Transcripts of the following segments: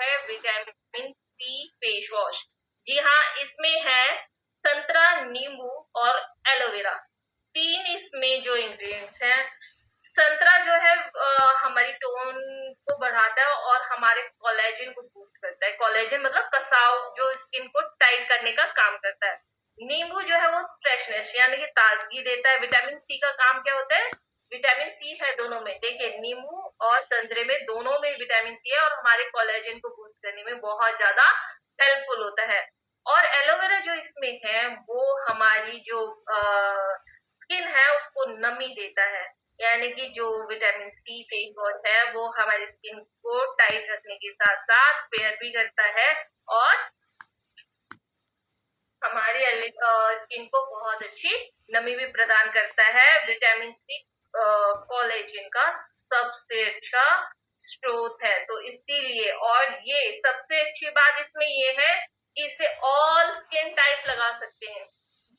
है vitamin C face wash. जी हाँ, इसमें है संतरा, नींबू और एलोवेरा, 3 इसमें जो इंग्रेडिएंट्स हैं। संतरा जो है हमारी टोन को बढ़ाता है और हमारे कोलेजन को बूस्ट करता है। कोलेजन मतलब कसाव, जो स्किन को टाइट करने का काम करता है। नींबू जो है वो फ्रेशनेस यानी कि ताजगी देता है। विटामिन सी का काम क्या होता है? विटामिन सी है दोनों में, देखिए नींबू और संतरे में, दोनों में विटामिन सी है और हमारे कोलेजन को बूस्ट करने में बहुत ज्यादा हेल्पफुल होता है। और एलोवेरा जो इसमें है वो हमारी जो स्किन है उसको नमी देता है, यानी कि जो विटामिन सी फेस वॉश है वो हमारी स्किन को टाइट रखने के साथ साथ फेयर भी करता है और हमारी स्किन को बहुत अच्छी नमी भी प्रदान करता है। विटामिन सी कोलेजन का सबसे अच्छा स्रोत है, तो इसीलिए, और ये सबसे अच्छी बात इसमें ये है कि इसे ऑल स्किन टाइप लगा सकते हैं।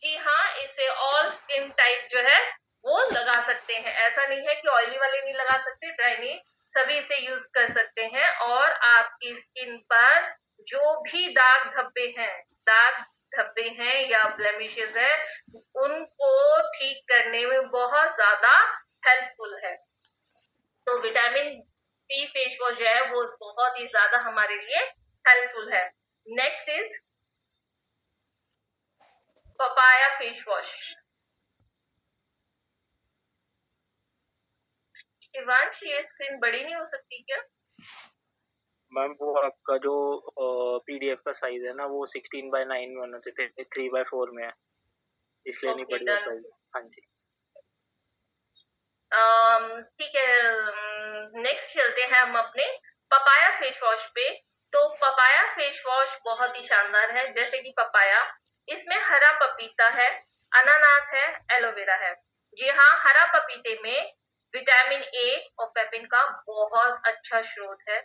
जी हाँ, इसे ऑल स्किन टाइप जो है वो लगा सकते हैं। ऐसा नहीं है कि ऑयली वाले नहीं लगा सकते, ड्राई नहीं, सभी इसे यूज कर सकते हैं। और आपकी स्किन पर जो भी दाग धब्बे हैं या ब्लेमिशेस है, उनको ठीक करने में बहुत ज्यादा हेल्पफुल है। तो विटामिन सी फेस वॉश जो है वो बहुत ही ज्यादा हमारे लिए हेल्पफुल है। Next is papaya face wash. Shivansh, ये स्क्रीन बड़ी नहीं हो सकती क्या? मैम वो आपका जो पीडीएफ का साइज है ना वो 16:9 में होना चाहिए, 3:4 में है, इसलिए नहीं बढ़िया साइज। हाँ जी। ठीक है, नेक्स्ट चलते हैं हम अपने पपाया फेस वॉश पे। तो पपाया फेस वॉश बहुत ही शानदार है। जैसे कि पपाया, इसमें हरा पपीता है, अनानास है, एलोवेरा है। जी हाँ, हरा पपीते में विटामिन ए और पेपिन का बहुत अच्छा स्रोत है।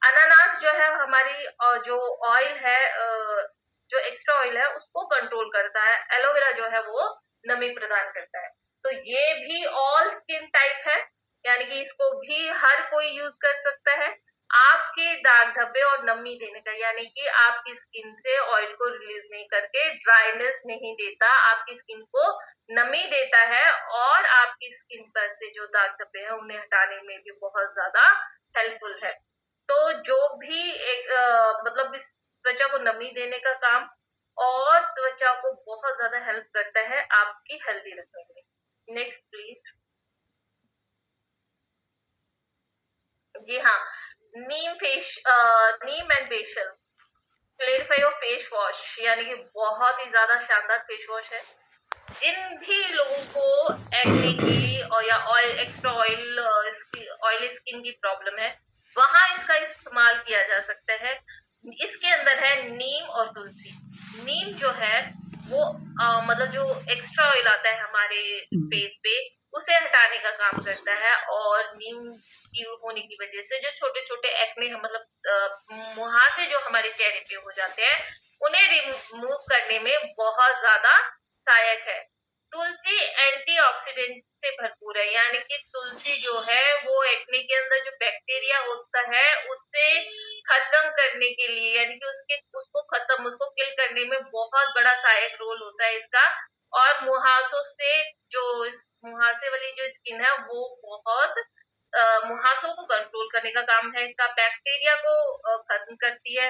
अनानास जो है हमारी जो ऑयल है, जो एक्स्ट्रा ऑयल है उसको कंट्रोल करता है। एलोवेरा जो है वो नमी प्रदान करता है। तो ये भी ऑल स्किन टाइप है, यानी कि इसको भी हर कोई यूज कर सकता है आपके दाग धब्बे और नमी देने का, यानी कि आपकी स्किन से ऑयल को रिलीज नहीं करके ड्राइनेस नहीं देता, आपकी स्किन को नमी देता है और आपकी स्किन पर से जो दाग धब्बे हैं उन्हें हटाने में भी बहुत ज्यादा हेल्पफुल है। तो जो भी एक मतलब इस त्वचा को नमी देने का काम और त्वचा को बहुत ज्यादा हेल्प करता है आपकी हेल्दी रखने में। Next please. जी हाँ, neem and basil clarify of face wash, यानी कि बहुत ही ज्यादा शानदार फेस वॉश है। जिन भी लोगों को एक्ने की और या ऑयल एक्स्ट्रा ऑयली स्किन की प्रॉब्लम है वहां इसका इस्तेमाल किया जा सकता है। इसके अंदर है नीम और तुलसी। नीम जो है वो मतलब जो एक्स्ट्रा ऑयल आता है हमारे फेस पे उसे हटाने का काम करता है, और नीम की होने की वजह से जो छोटे छोटे एक्ने मतलब मुहासे जो हमारे चेहरे पे हो जाते हैं उन्हें रिमूव करने में बहुत ज्यादा सहायक है। तुलसी एंटीऑक्सीडेंट से भरपूर है, यानी कि तुलसी जो है वो एक्ने के अंदर जो बैक्टीरिया होता है उसे खत्म करने के लिए, यानी कि उसको किल करने में बहुत बड़ा सहायक रोल होता है इसका। और मुहासों से जो मुहासे वाली जो स्किन है वो बहुत मुहासों को कंट्रोल करने का काम है इसका, बैक्टीरिया को खत्म करती है।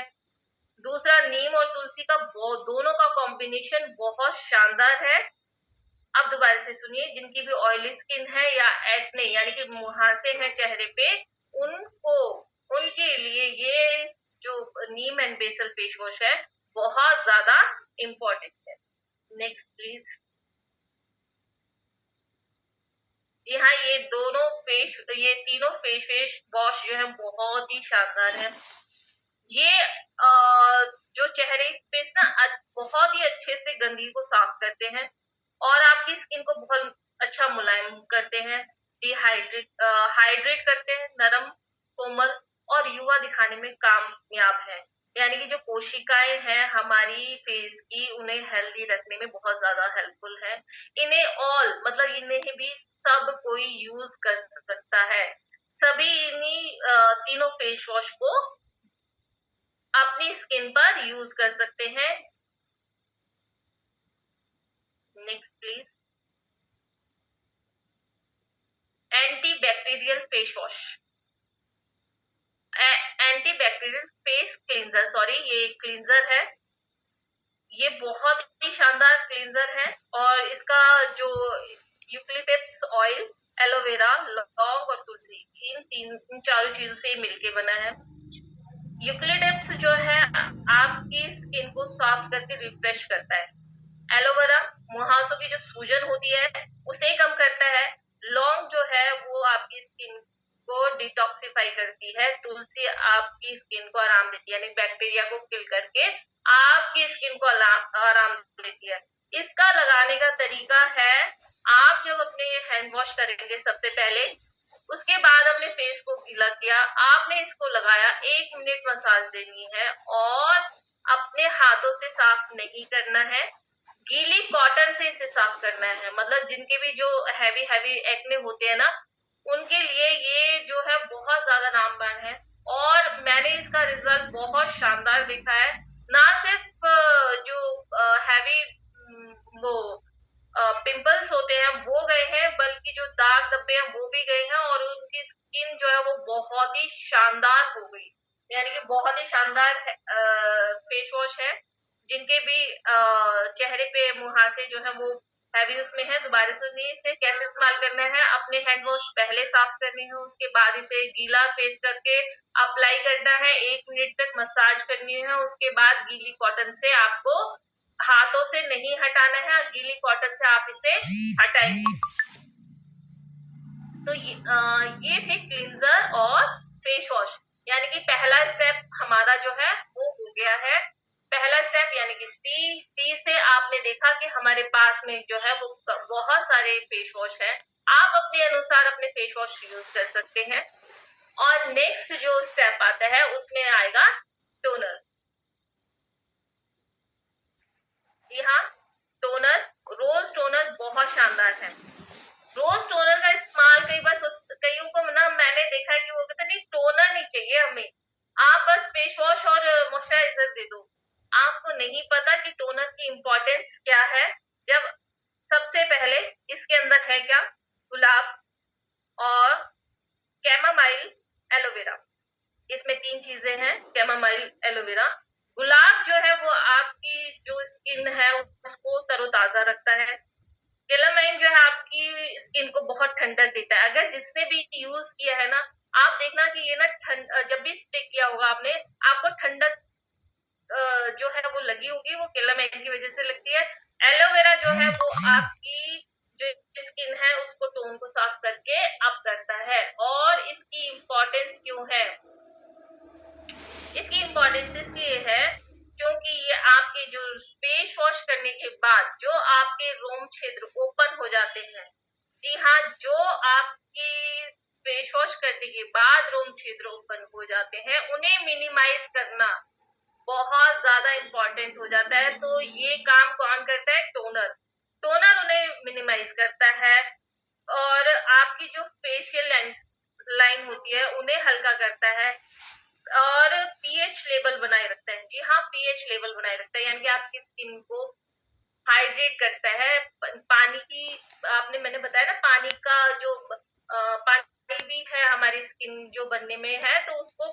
दूसरा, नीम और तुलसी का दोनों का कॉम्बिनेशन बहुत शानदार है। अब दोबारा से सुनिए, जिनकी भी ऑयली स्किन है या एक्ने यानी कि मुहासे हैं चेहरे पे, उनको उनके लिए ये जो नीम एंड बेसल फेस वॉश है बहुत ज्यादा इम्पोर्टेंट है। Next please. जी हाँ, ये तीनों फेस वॉश जो है बहुत ही शानदार है। ये जो चेहरे पे ना बहुत ही अच्छे से गंदगी को साफ करते हैं और आपकी स्किन को बहुत अच्छा मुलायम करते हैं, हाइड्रेट करते हैं, नरम, कोमल और युवा दिखाने में कामयाब है। यानी कि जो कोशिकाएं हैं हमारी फेस की उन्हें हेल्दी रखने में बहुत ज्यादा हेल्पफुल है। इन्हें भी सब कोई यूज कर सकता है। सभी इन्हीं तीनों फेस वॉश को स्किन पर यूज कर सकते हैं। Next please. Anti bacterial face wash, anti bacterial face cleanser, sorry ये क्लींजर है। ये बहुत ही शानदार क्लींजर है और इसका जो यूकेलिप्टस ऑयल, एलोवेरा, लौंग और तुलसी, इन चारों चीजों से मिलके बना है। यूकेलिप्टस जो है आपकी स्किन को साफ करके रिफ्रेश करता है। एलोवेरा मुहासों की जो सूजन होती है उसे कम करता है। लौंग जो है वो आपकी स्किन को डिटॉक्सिफाई करती है। तुलसी आपकी स्किन को आराम देती है, यानी बैक्टीरिया को किल करके आपकी स्किन को आराम देती है। इसका लगाने का तरीका है, आप जब अपने हैंड वॉश करेंगे सबसे पहले, उसके बाद अपने फेस को गीला किया, आपने इसको लगाया, 1 मिनट मसाज देनी है और अपने हाथों से साफ नहीं करना है, गीली कॉटन से इसे साफ करना है। मतलब जिनके भी जो हैवी एक्ने होते हैं ना, उनके लिए ये जो है बहुत ज्यादा रामबाण है और मैंने इसका रिजल्ट बहुत शानदार देखा है। ना सिर्फ जो हैवी वो पिंपल्स होते हैं वो गए हैं, बल्कि जो दाग धब्बे हैं वो भी गए हैं और उनकी स्किन जो है वो बहुत ही शानदार हो गई। यानी कि बहुत ही शानदार फेस वॉश है। जिनके भी चेहरे पे मुहासे जो है वो हैवी उसमें है, दोबारा सुनिए इसे कैसे इस्तेमाल करना है। अपने हैंड वॉश पहले साफ करने हैं, उसके बाद इसे गीला फेस करके अप्लाई करना है, 1 मिनट तक मसाज करनी है। उसके बाद गीली कॉटन से आपको हाथों से नहीं हटाना है, गीली कॉटन से आप इसे हटाएंगे। तो ये थे क्लींजर और फेस वॉश। यानी कि पहला स्टेप हमारा जो है वो हो गया है। पहला स्टेप यानी कि सी से आपने देखा कि हमारे पास में जो है वो बहुत सारे फेस वॉश है। आप अपने अनुसार अपने फेस वॉश यूज कर सकते हैं। और नेक्स्ट जो स्टेप आता है उसमें आएगा टोनर। जी हाँ, टोनर, रोज टोनर बहुत शानदार है। रोज टोनर का इस्तेमाल कईयों को ना मैंने देखा है कि वो कहते नहीं टोनर नहीं चाहिए हमें, आप बस फेस वॉश और मॉइस्चराइजर दे दो। आपको नहीं पता कि टोनर की इम्पोर्टेंस क्या है। जब सबसे पहले इसके अंदर है क्या, गुलाब और कैमोमाइल, एलोवेरा। इसमें 3 चीजें हैं, कैमोमाइल, एलोवेरा। गुलाब जो है वो आपकी जो स्किन है उसको तरोताजा रखता है। कैमोमाइल जो है आपकी स्किन को बहुत ठंडक देता है। अगर जिसने भी यूज किया है ना, आप देखना कि ये ना जब भी स्प्रे किया होगा आपने, आपको ठंडक जो है वो लगी होगी, वो कैमोमाइल की वजह से लगती है। एलोवेरा जो है वो आपकी जो स्किन है उसको टोन को साफ करके अप करता है। और इसकी इम्पोर्टेंस क्यों है, इसकी इम्पोर्टेंस इसलिए है क्योंकि ये आपके जो फेस वॉश करने के बाद जो आपके रोम क्षेत्र ओपन हो जाते हैं, जी हाँ, जो आपकी फेस वॉश करने के बाद रोम क्षेत्र ओपन हो जाते हैं, उन्हें मिनिमाइज करना बहुत ज्यादा इम्पोर्टेंट हो जाता है। तो ये काम कौन करता है, टोनर। टोनर उन्हें मिनिमाइज करता है और आपकी जो फेशियल लाइन होती है उन्हें हल्का करता है और पीएच लेवल बनाए रखता है। जी हाँ, पीएच लेवल बनाए रखता है, यानी कि आपकी स्किन को हाइड्रेट करता है। पानी की आपने मैंने बताया ना, पानी का जो पानी भी है हमारी स्किन जो बनने में है, तो उसको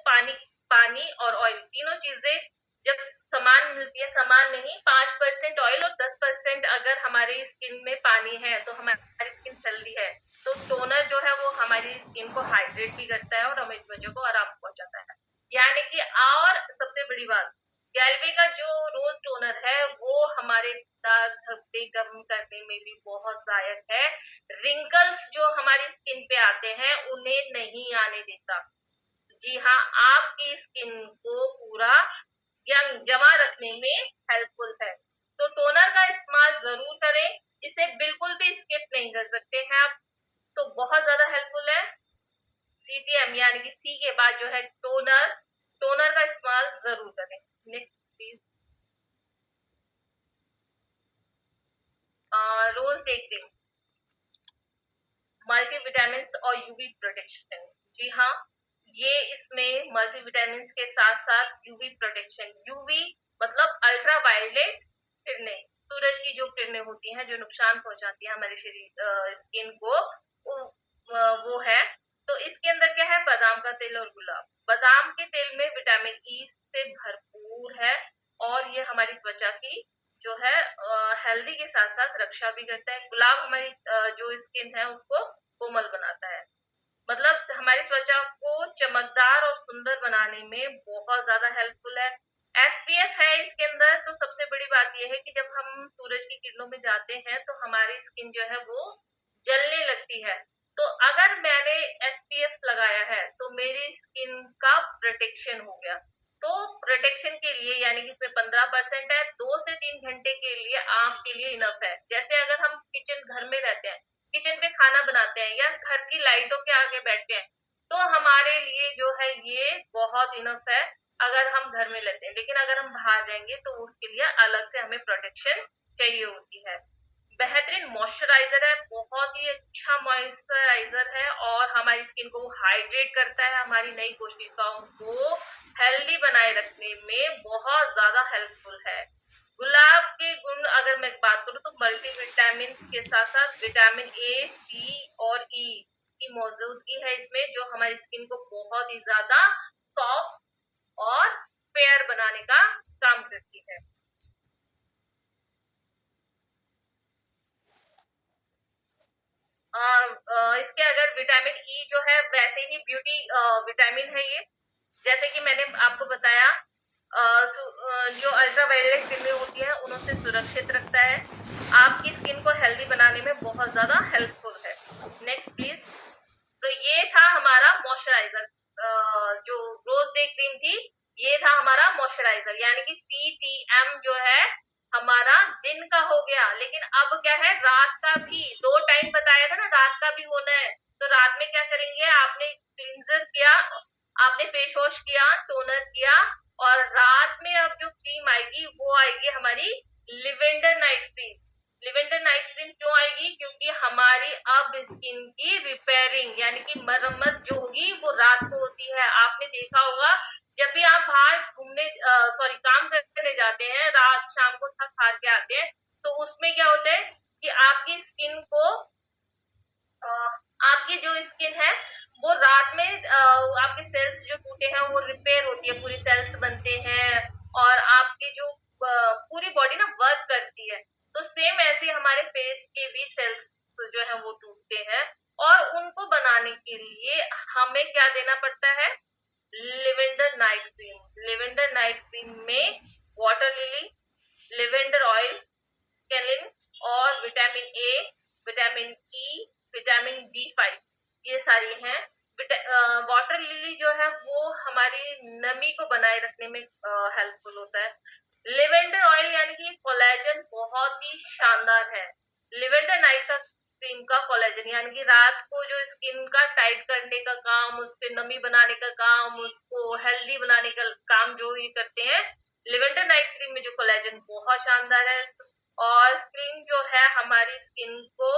पानी और ऑयल तीनों चीजें जब समान मिलती है, समान नहीं, 5% ऑयल और 10% अगर हमारी स्किन में पानी है तो हमारी स्किन हेल्दी है। तो टोनर जो है वो हमारी स्किन को हाइड्रेट भी करता है और हमें इस वजह को आराम पहुंचाता है। यानी कि और सबसे बड़ी बात, गैल्वे का जो रोज टोनर है वो हमारे दाग धब्बे कम करने में भी बहुत सहायक है। रिंकल्स जो हमारी स्किन पे आते हैं उन्हें नहीं आने देता। जी हाँ, आपकी स्किन को पूरा यंग जमा रखने में हेल्पफुल है। तो टोनर का इस्तेमाल जरूर करें, इसे बिल्कुल भी स्किप नहीं कर सकते हैं आप। तो बहुत ज्यादा हेल्पफुल है। सीटीएम यानी कि सी के बाद जो है टोनर, टोनर का इस्तेमाल जरूर करें। Next please. Rose day cream, multivitamin और यूवी प्रोटेक्शन। जी हाँ, ये इसमें मल्टीविटामिन के साथ साथ यूवी प्रोटेक्शन, यूवी मतलब अल्ट्रा वायलेट किरणें, सूरज की जो किरणें होती हैं जो नुकसान पहुंचाती है हमारे शरीर स्किन को, वो है। तो इसके अंदर क्या है, बादाम का तेल और गुलाब। बादाम के तेल में विटामिन ई से भरपूर है और ये हमारी त्वचा की जो है हेल्दी के साथ साथ रक्षा भी करता है। गुलाब हमारी जो स्किन है उसको कोमल बनाता है, मतलब हमारी त्वचा को चमकदार और सुंदर बनाने में बहुत ज्यादा हेल्पफुल है। एसपीएफ है इसके अंदर। तो सबसे बड़ी बात यह है कि जब हम सूरज की किरणों में जाते हैं तो हमारी स्किन जो है वो जलने लगती है। तो अगर मैंने एसपीएफ लगाया है तो मेरी स्किन का प्रोटेक्शन हो गया। तो प्रोटेक्शन के लिए यानी कि इसमें 15% है, 2 से 3 घंटे के लिए आपके लिए इनफ है। जैसे अगर हम किचन घर में रहते हैं, किचन पे खाना बनाते हैं या घर की लाइटों के आगे बैठते हैं, तो हमारे लिए जो है ये बहुत इनफ है अगर हम घर में लेते हैं। लेकिन अगर हम बाहर जाएंगे तो उसके लिए अलग से हमें प्रोटेक्शन चाहिए होती है। बेहतरीन मॉइस्चराइजर है, बहुत ही अच्छा मॉइस्चराइजर है और हमारी स्किन को हाइड्रेट करता है, हमारी नई कोशिकाओं को हेल्दी बनाए रखने में बहुत ज्यादा हेल्पफुल है। गुलाब के गुण अगर मैं बात करूं तो मल्टीविटामिन के साथ साथ विटामिन ए, सी और ई की मौजूदगी है इसमें, जो हमारी स्किन को बहुत ही ज्यादा सॉफ्ट और फेयर बनाने का काम करती है। इसके अगर विटामिन ई जो है वैसे ही ब्यूटी विटामिन है ये, जैसे कि मैंने आपको बताया जो अल्ट्रावायलेट किरणें होती है उनसे सुरक्षित रखता है, आपकी स्किन को हेल्दी बनाने में बहुत ज्यादा हेल्पफुल है। Next please. तो ये था हमारा मॉइस्चराइजर, जो रोज डे क्रीम थी, ये था हमारा मॉइस्चराइजर, यानी कि CTM जो है हमारा दिन का हो गया। लेकिन अब क्या है, रात का भी 2 टाइम बताया था ना, रात का भी होना है। तो रात में क्या करेंगे, आपने क्लींजर किया, आपने फेस वॉश किया, टोनर किया, और रात में अब जो क्रीम आएगी वो आएगी हमारी lavender night cream. Lavender night cream क्यों आएगी, क्योंकि हमारी अब स्किन की रिपेयरिंग यानी कि मरम्मत जो होगी वो रात को होती है। आपने देखा होगा जब भी आप बाहर घूमने काम करने जाते हैं, रात शाम को थक हार के आते हैं, तो उसमें क्या होता है कि आपकी स्किन को आपकी जो स्किन है वो रात में आपके सेल्स जो टूटे हैं वो रिपेयर होती है, पूरी सेल्स बनते हैं और आपकी जो पूरी बॉडी ना वर्क करती है। तो सेम ऐसे हमारे फेस के भी सेल्स जो है वो टूटते हैं और उनको बनाने के लिए हमें क्या देना पड़ता है, lavender night cream. Lavender night cream में water lily, lavender oil, scalene और vitamin A, vitamin E, vitamin B5 ये सारी हैं। वाटर लिली जो है वो हमारी नमी को बनाए रखने में हेल्पफुल होता है। लिवेंडर ऑयल यानी कि कोलेजन बहुत ही शानदार है। लिवेंडर नाइट का क्रीम का कोलेजन यानी कि रात को जो स्किन का टाइट करने का काम, उस पे नमी बनाने का काम, उसको हेल्दी बनाने का काम जो ये करते हैं, लिवेंडर नाइट क्रीम में जो कोलेजन बहुत शानदार है। और क्रीम जो है हमारी स्किन को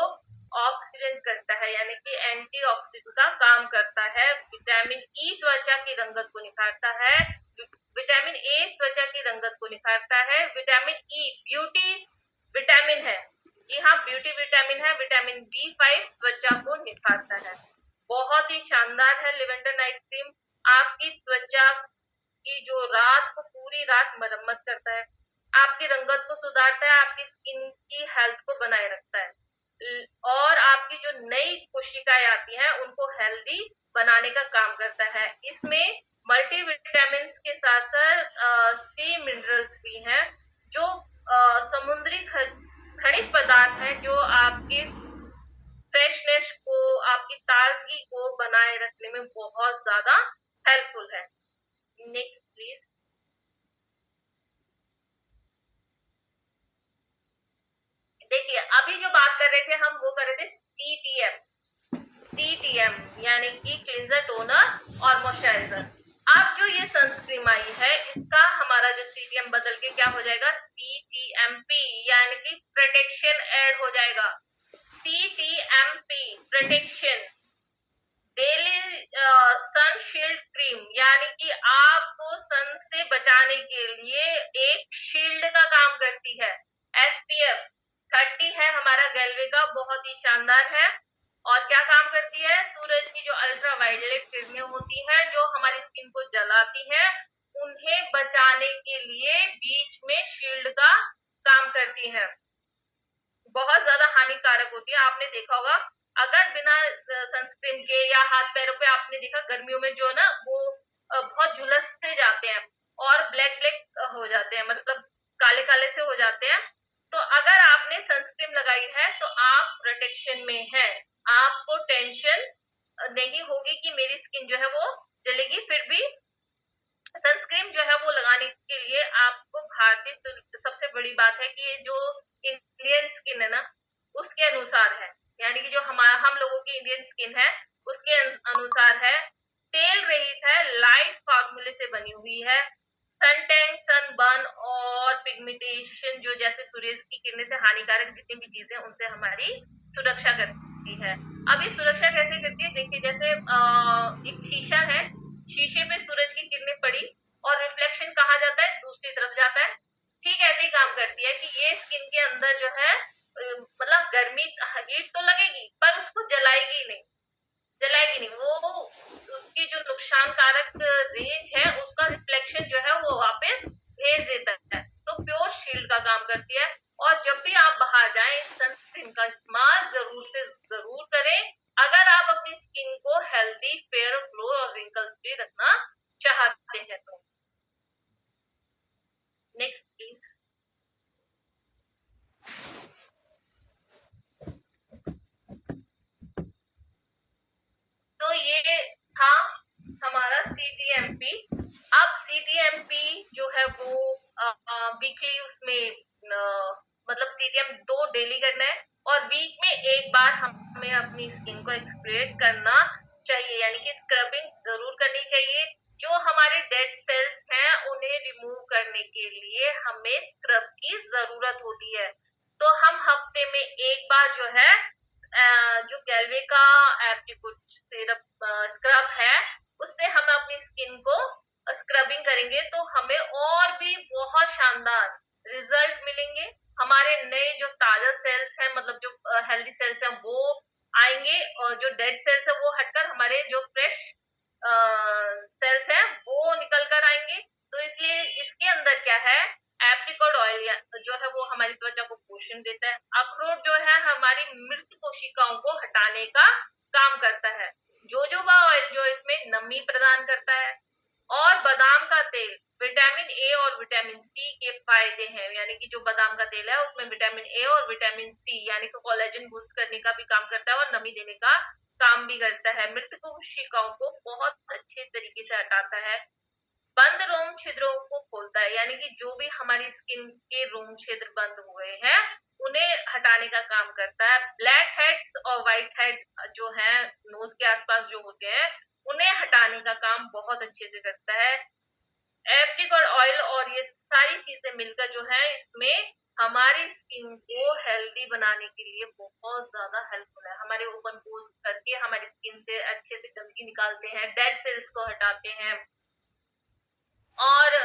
ऑक्सीडेंट करता है यानी कि एंटीऑक्सीडेंट का काम करता है। विटामिन ई त्वचा की रंगत को निखारता है, विटामिन ए त्वचा की रंगत को निखारता है, विटामिन ई ब्यूटी विटामिन है, जी हाँ ब्यूटी विटामिन है, विटामिन B5 त्वचा को निखारता है। बहुत ही शानदार है लिवेंडर नाइट क्रीम, आपकी त्वचा की जो रात को पूरी रात मरम्मत करता है, आपकी रंगत को सुधारता है, आपकी स्किन की हेल्थ को बनाए रखता है और आपकी जो नई कोशिकाएं आती हैं उनको हेल्दी बनाने का काम करता है। इसमें मल्टीविटामिन के साथ साथ सी मिनरल्स भी हैं जो समुद्री खनिज पदार्थ हैं जो आपकी फ्रेशनेस को, आपकी ताजगी को बनाए रखने में बहुत ज्यादा हेल्पफुल है। Next please. देखिए अभी जो बात कर रहे थे हम वो कर रहे थे CTM यानी कि क्लींजर, टोनर और मॉइस्चराइजर। अब जो ये शानदार है। और क्या काम करती है? सूरज की जो अल्ट्रा वायलेट किरणें होती हैं जो हमारी स्किन को जलाती हैं, उन्हें बचाने के लिए बीच में शील्ड का काम करती हैं। बहुत ज्यादा हानिकारक होती है। आपने देखा होगा अगर बिना सनस्क्रीन के या हाथ पैरों पे आपने देखा गर्मियों में जो ना वो बहुत झुलस से जाते हैं और ब्लैक ब्लैक हो जाते हैं, मतलब काले काले से हो जाते हैं। तो अगर आपने सनस्क्रीन लगाई है तो आप प्रोटेक्शन में हैं, आपको टेंशन नहीं होगी कि मेरी स्किन जो है वो जलेगी। फिर भी सनस्क्रीन जो है वो लगाने के लिए आपको भारतीय सबसे बड़ी बात है कि ये जो इंडियन स्किन है ना उसके अनुसार है, यानी कि जो हम लोगों की इंडियन स्किन है उसके अनुसार है, तेल रहित है, लाइट फार्मूले से बनी हुई है, सन टैन, सन बर्न और पिगमेंटेशन जो जैसे सूर्य की किरणें से हानिकारक जितनी भी चीजें उनसे हमारी सुरक्षा करती है। अब ये सुरक्षा कैसे करती है? देखिए जैसे एक शीशा है, शीशे में सूरज की किरणें पड़ी और रिफ्लेक्शन कहाँ जाता है? दूसरी तरफ जाता है। ठीक ऐसे ही काम करती है कि ये स्किन के अंदर जो है मतलब गर्मी हीट तो लगेगी पर उसको जलाएगी नहीं, वो उसकी जो नुकसानकारक रेंज है उसका रिफ्लेक्शन जो है वो वापस भेज देता है। तो प्योर शील्ड का काम करती है। और जब भी आप बाहर जाएं सनस्क्रीन का इस्तेमाल जरूर से जरूर करें अगर आप अपनी स्किन को हेल्दी, फेयर, ग्लो और रिंकल्स फ्री रखना चाहते हैं तो। Next please. तो ये था हमारा CTMP। अब CTMP जो है वो वीकली उसमें मतलब CTM 2 डेली करना है और वीक में एक बार हमें अपनी स्किन को एक्सप्लोरेट करना चाहिए, यानी कि स्क्रबिंग जरूर करनी चाहिए। जो हमारे डेड सेल्स हैं उन्हें रिमूव करने के लिए हमें स्क्रब की जरूरत होती है। तो हम हफ्ते में एक बार जो है जो गैल्वे का एप्टिकोट सिरप स्क्रब है उससे हम अपनी स्किन को स्क्रबिंग करेंगे तो हमें और भी बहुत शानदार रिजल्ट मिलेंगे। हमारे नए जो ताजा सेल्स हैं, मतलब जो हेल्दी सेल्स हैं वो आएंगे और जो डेड सेल्स है वो हटकर हमारे जो फ्रेश सेल्स हैं वो निकल कर आएंगे। तो इसलिए इसके अंदर क्या है, एप्रिकॉट ऑयल जो है वो हमारी त्वचा को पोषण देता है। अखरोट जो है हमारी मृत कोशिकाओं को हटाने का काम करता है। जोजोबा ऑयल जो इसमें नमी प्रदान करता है। और बादाम का तेल विटामिन ए और विटामिन सी के फायदे हैं, यानी कि जो बादाम का तेल है उसमें विटामिन ए और विटामिन सी यानी कि कोलेजन बूस्ट करने का भी काम करता है और नमी देने का काम भी करता है। मृत कोशिकाओं को बहुत अच्छे तरीके से हटाता है। बंद रोम छिद्रों को खोलता है, यानी कि जो भी हमारी स्किन के रोम छिद्र बंद हुए हैं उन्हें हटाने का काम करता है। ब्लैक हेड्स और व्हाइट हेड जो है नोज के आसपास जो होते हैं उन्हें हटाने का काम बहुत अच्छे से करता है। एप्रिकॉट ऑयल और ये सारी चीजें मिलकर जो है इसमें हमारी स्किन को हेल्दी बनाने के लिए बहुत ज्यादा हेल्पफुल है। हमारे ओपन पोर्स करके हमारी स्किन से अच्छे से गंदगी निकालते हैं, डेड सेल्स को हटाते हैं और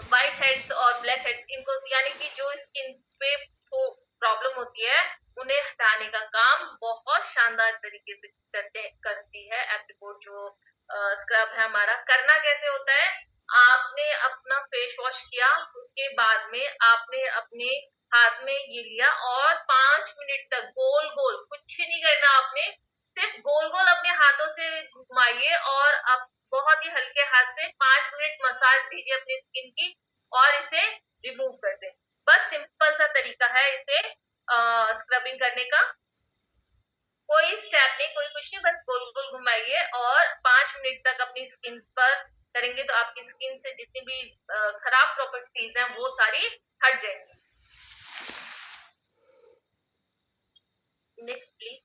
व्हाइट हेड्स और ब्लैक हेड्स इनको यानी कि जो स्किन पे प्रॉब्लम होती है उन्हें हटाने का काम बहुत शानदार तरीके से करती है एप्रिकॉट जो स्क्रब है हमारा। करना कैसे होता है, आपने अपना फेस वॉश किया उसके बाद में आपने अपने हाथ में ये लिया और 5 मिनट तक गोल गोल कुछ नहीं करना, आपने सिर्फ गोल गोल अपने हाथों से घुमाइए और अब बहुत ही हल्के हाथ से 5 मिनट मसाज दीजिए अपनी स्किन की और इसे रिमूव कर दें। बस सिंपल सा तरीका है इसे स्क्रबिंग करने का। कोई स्टेप नहीं, कोई कुछ नहीं, बस गोल गोल घुमाइए और 5 मिनट तक अपनी स्किन पर करेंगे तो आपकी स्किन से जितनी भी खराब प्रॉपर्टीज हैं वो सारी हट जाएंगी। Next please.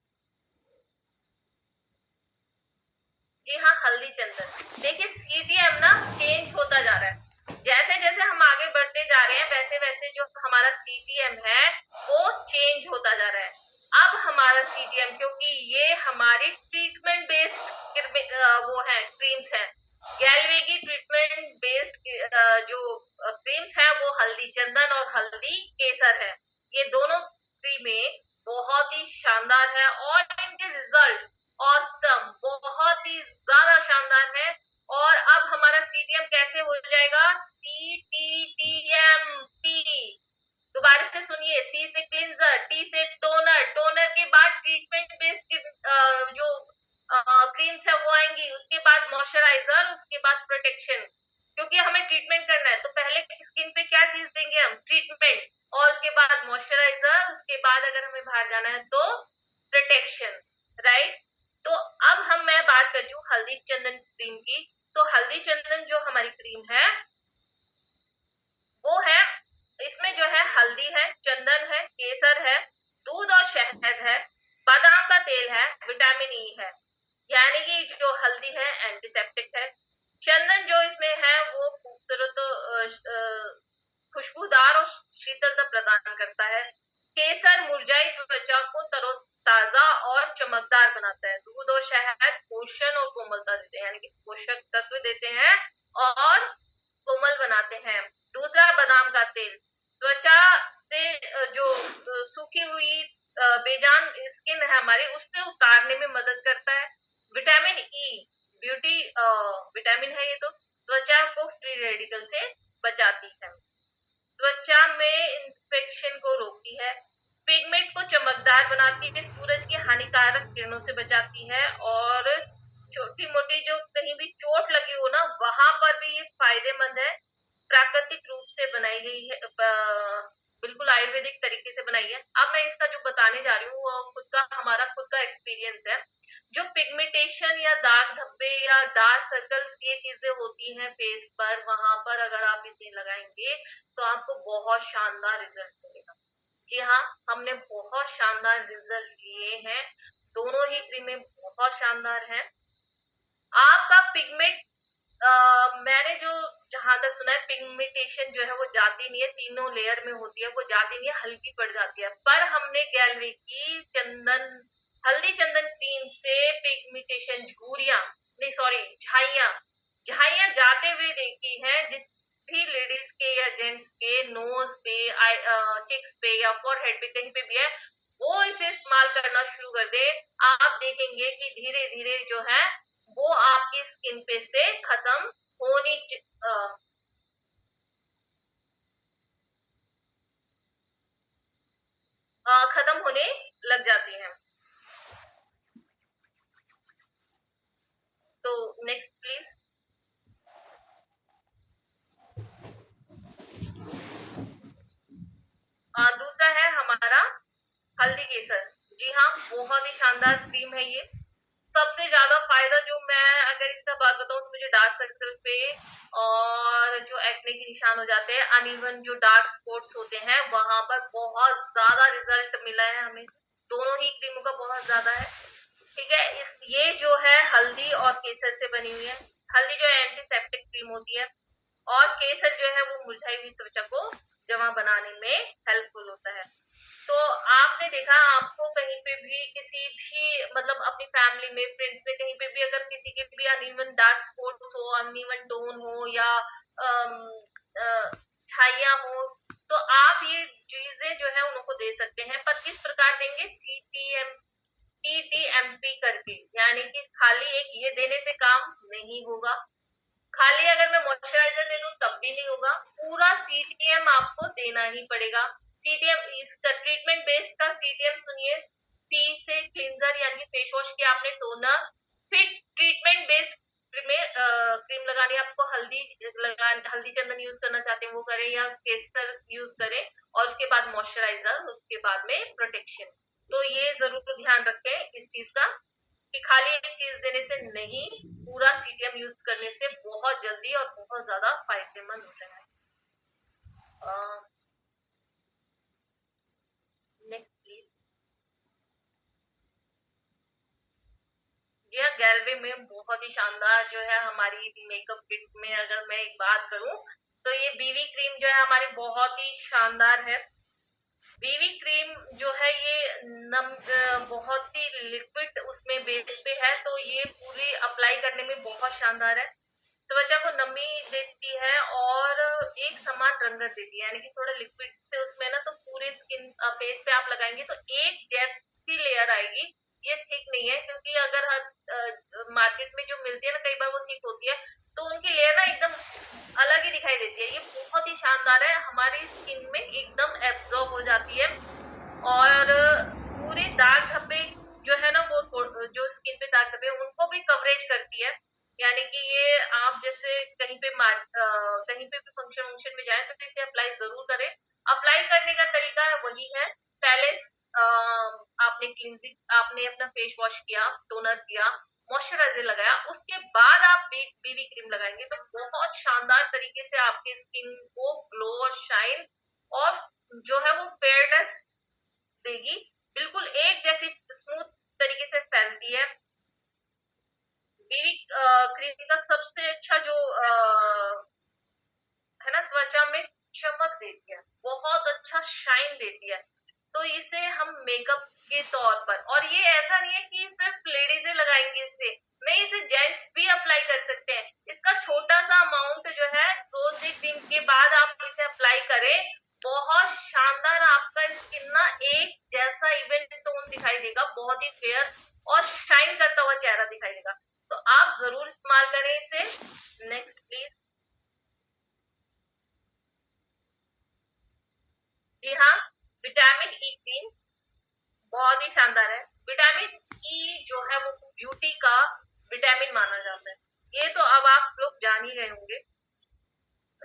जी हाँ, हल्दी चंदन। देखिए CTM ना चेंज होता जा रहा है, जैसे जैसे हम आगे बढ़ते जा रहे हैं वैसे वैसे जो हमारा CTM है वो चेंज होता जा रहा है। अब हमारा CTM, क्योंकि ये हमारी ट्रीटमेंट बेस्ड वो है क्रीम्स है, गैल्वे की ट्रीटमेंट बेस्ड जो क्रीम्स है वो हल्दी चंदन और हल्दी केसर है। ये दोनों क्रीमें बहुत ही शानदार है हो जाएगा CTTMP। दोबारा से सुनिए, C से क्लींजर, T से टोनर, टोनर के बाद ट्रीटमेंट बेस्ड जो क्रीम्स है वो आएंगी, उसके बाद मॉइस्चराइजर, उसके बाद प्रोटेक्शन। क्योंकि हमें ट्रीटमेंट करना है तो पहले स्किन पे क्या चीज देंगे हम, ट्रीटमेंट, और उसके बाद मॉइस्चराइजर, उसके बाद अगर हमें बाहर जाना है तो प्रोटेक्शन, राइट। तो अब मैं बात करती हूँ हल्दी चंदन क्रीम की। तो हल्दी चंदन जो हमारी क्रीम है वो है, इसमें जो है हल्दी है, चंदन है, केसर है, दूध और शहद है, बादाम का तेल है, विटामिन ई है। यानी कि जो हल्दी है एंटीसेप्टिक है, चंदन जो इसमें है वो खूबसूरत खुशबूदार और शीतलता प्रदान करता है। केसर मुरझाई त्वचा को तरोताजा और चमकदार बनाता है। दूध और शहद पोषण और कोमलता देते हैं, यानी कि पोषक तत्व देते हैं और कोमल बनाते हैं। दूसरा, बादाम का तेल त्वचा से जो सूखी हुई बेजान स्किन है हमारी, उससे उतारने में मदद करता है। विटामिन ई ब्यूटी विटामिन है ये, तो त्वचा को फ्री रेडिकल से बचाती है, त्वचा में इंफेक्शन को रोकती है, पिगमेंट को चमकदार बनाती है, सूरज की हानिकारक किरणों से बचाती है, और छोटी मोटी जो कहीं भी चोट लगी हो ना वहां पर भी ये फायदेमंद है। प्राकृतिक रूप से बनाई गई है, बिल्कुल आयुर्वेदिक तरीके से बनाई है। अब मैं इसका जो बताने जा रही हूँ वो हमारा खुद का एक्सपीरियंस है। जो पिगमेंटेशन या दाग धब्बे या डार्क सर्कल्स ये चीजें होती हैं फेस पर, वहां पर अगर आप इसे लगाएंगे तो आपको बहुत शानदार रिजल्ट मिलेगा। जी हाँ, हमने बहुत शानदार रिजल्ट लिए हैं, दोनों ही क्रीमें बहुत शानदार हैं। आपका पिगमेंट मैंने जो जहां तक सुना है, पिगमेंटेशन जो है वो जाती नहीं है, तीनों लेयर में होती है, वो जाती नहीं है, हल्की पड़ जाती है। पर हमने गैलवे की हल्दी चंदन क्रीम से पिगमेंटेशन झाइयां झाइयां जाते हुए देखी है। जिस भी लेडीज के या जेंट्स के नोज पे, चिक्स पे या फोरहेड पे कहीं पे भी है, वो इसे इस्तेमाल करना शुरू कर दे, आप देखेंगे कि धीरे धीरे जो है वो आपकी स्किन पे से खत्म होनी खत्म होने लग जाती है। तो नेक्स्ट प्लीज। दूसरा है हमारा हल्दी केसर। जी हाँ, बहुत ही शानदार क्रीम है ये। सबसे ज्यादा फायदा जो मैं अगर इसका बात बताऊं तो मुझे डार्क सर्कल पे और जो एक्ने के निशान हो जाते हैं, अनइवन जो डार्क स्पॉट्स होते हैं, वहां पर बहुत ज्यादा रिजल्ट मिला है हमें। दोनों ही क्रीमों का बहुत ज्यादा है, ठीक है। ये जो है हल्दी और केसर से बनी हुई है। हल्दी जो है एंटीसेप्टिक क्रीम होती है और केसर जो है वो मुरझाई हुई त्वचा को जमा बनाने में हेल्पफुल होता है। तो आपने देखा, आपको कहीं पे भी किसी भी मतलब अपनी फैमिली में, फ्रेंड्स में, कहीं पे भी अगर किसी के भी अनइवन डार्क स्पॉट्स हो, अनइवन टोन हो या छाइयां हो, तो आप ये चीजें जो है उनको दे सकते हैं। पर किस प्रकार देंगे, TTMP करके, यानी कि खाली एक ये देने से काम नहीं होगा, खाली अगर मैं मॉइस्चराइजर दे दूं तब भी नहीं होगा, पूरा CTM आपको देना ही पड़ेगा। CTM इसका ट्रीटमेंट बेस्ड का CTM सुनिए, C से क्लींजर यानी फेस वॉश किया आपने, टोनर, फिर ट्रीटमेंट बेस्ड में क्रीम लगानी है आपको, हल्दी चंदन यूज करना चाहते हैं वो करें या केसर यूज करें, और उसके बाद मॉइस्चराइजर, उसके बाद में प्रोटेक्शन। तो ये जरूर ध्यान रखें इस चीज का कि खाली एक चीज देने से नहीं, पूरा CTM यूज करने से बहुत जल्दी और बहुत ज्यादा फायदेमंद होता है। Next please. जी हाँ, गैलवे में बहुत ही शानदार जो है हमारी मेकअप किट में अगर मैं एक बात करूं तो ये बीवी क्रीम जो है हमारी बहुत ही शानदार है। बीवी क्रीम जो है ये बहुत ही लिक्विड उसमें बेस पे है, तो ये पूरी अप्लाई करने में बहुत शानदार है। त्वचा को नमी देती है और एक समान रंगत देती है, यानी कि थोड़ा लिक्विड से उसमें ना, तो पूरे स्किन फेस पे आप लगाएंगे तो एक जैसी लेयर आएगी, ये थिक नहीं है। क्योंकि अगर हर मार्केट में जो मिलती है ना, कई बार वो थिक होती है, तो उनकी लेयर ना एकदम अलग ही दिखाई देती है। ये बहुत ही शानदार है, हमारी स्किन में एकदम एब्जॉर्ब हो जाती है और पूरे दाग धब्बे जो है ना वो जो स्किन पे दाग धब्बे उनको भी कवरेज करती है। यानी कि ये आप जैसे कहीं पे कहीं पे भी फंक्शन वंक्शन में जाए तो इसे अप्लाई जरूर करें। अप्लाई करने का तरीका वही है, पहले आपने क्लींजिंग आपने अपना फेस वॉश किया, टोनर किया, मॉइस्चराइजर लगाया, उसके बाद आप बीबी क्रीम लगाएंगे तो बहुत शानदार तरीके से आपकी स्किन को ग्लो और शाइन और जो है वो फेयरनेस देगी, बिल्कुल एक जैसी स्मूथ तरीके से फैलती है। बीबी क्रीम का सबसे अच्छा जो है ना त्वचा में चमक देती है, बहुत अच्छा शाइन देती है। तो इसे हम मेकअप के तौर पर, और ये ऐसा नहीं है कि सिर्फ लेडीज लगाएंगे इसे, नहीं इसे जेंट्स भी अप्लाई कर सकते हैं। इसका छोटा सा अमाउंट जो है रोज एक दिन के बाद आप इसे अप्लाई करें, बहुत शानदार आपका स्किन ना एक जैसा इवन टोन दिखाई देगा, बहुत ही फेयर और शाइन करता हुआ चेहरा दिखाई देगा। तो आप जरूर इस्तेमाल करें इसे। Next please. जी हाँ, विटामिन ई क्रीम बहुत ही शानदार है। विटामिन ई जो है वो ब्यूटी का विटामिन माना जाता है, ये तो अब आप लोग जान ही गए होंगे।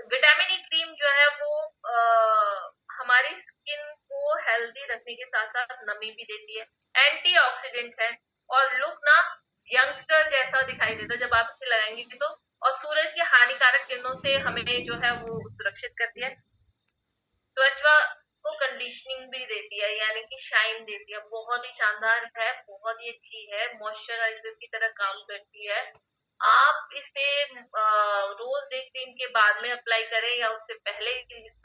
विटामिन ई क्रीम जो है वो हमारी स्किन को हेल्दी रखने के साथ साथ नमी भी देती है, एंटीऑक्सीडेंट है और लुक ना यंगस्टर जैसा दिखाई देता है जब आप इसे लगाएंगे तो। और सूरज की हानिकारक किरणों से हमें जो है वो सुरक्षित करती है, त्वचा को कंडीशनिंग भी देती है, यानी कि शाइन देती है, बहुत ही शानदार है, बहुत ही अच्छी है, मॉइस्चराइजर की तरह काम करती है। आप इसे रोज एक दिन के बाद में अप्लाई करें या उससे पहले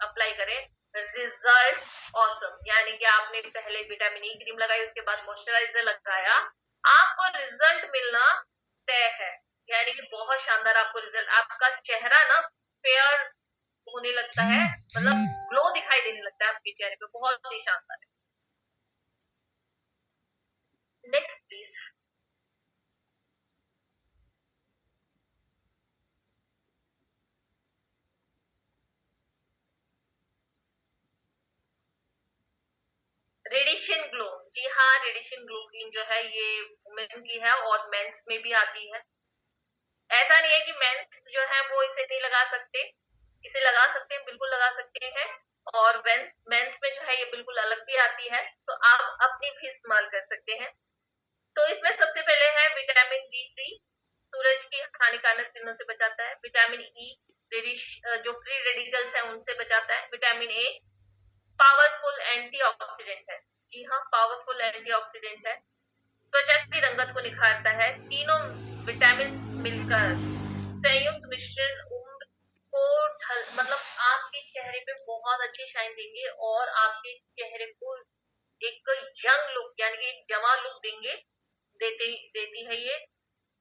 अप्लाई करें, रिजल्ट ऑसम। यानी कि आपने पहले विटामिन ई क्रीम लगाई, उसके बाद मॉइस्चराइजर लगाया, आपको रिजल्ट मिलना तय है। यानी कि बहुत शानदार आपको रिजल्ट, आपका चेहरा ना फेयर होने लगता है, मतलब ग्लो दिखाई देने लगता है आपके चेहरे पे, बहुत ही शानदार है। Next please. रेडिशन ग्लो, जी हाँ, रेडिशन ग्लो क्रीम जो है ये वुमेन की है और मेंस में भी आती है। ऐसा नहीं है कि मेंस जो है वो इसे नहीं लगा सकते, इसे लगा सकते हैं, बिल्कुल लगा सकते हैं। और मेंस में जो है ये बिल्कुल अलग भी आती है, तो आप अपनी भी इस्तेमाल कर सकते हैं। तो इसमें सबसे पहले है विटामिन बी3, सूरज की हानिकारक किरणों से बचाता है। विटामिन ई जो फ्री रेडिकल्स है उनसे बचाता है। विटामिन ए पावरफुल एंटीऑक्सीडेंट है, जी हाँ, पावरफुल एंटीऑक्सीडेंट है, त्वचा की रंगत को निखारता है। तीनों विटामिन मिलकर संयुक्त मिश्रण उम्र को मतलब आपके चेहरे पे बहुत अच्छी शाइन देंगे और आपके चेहरे को एक यंग लुक यानी कि एक जवान लुक देती है ये।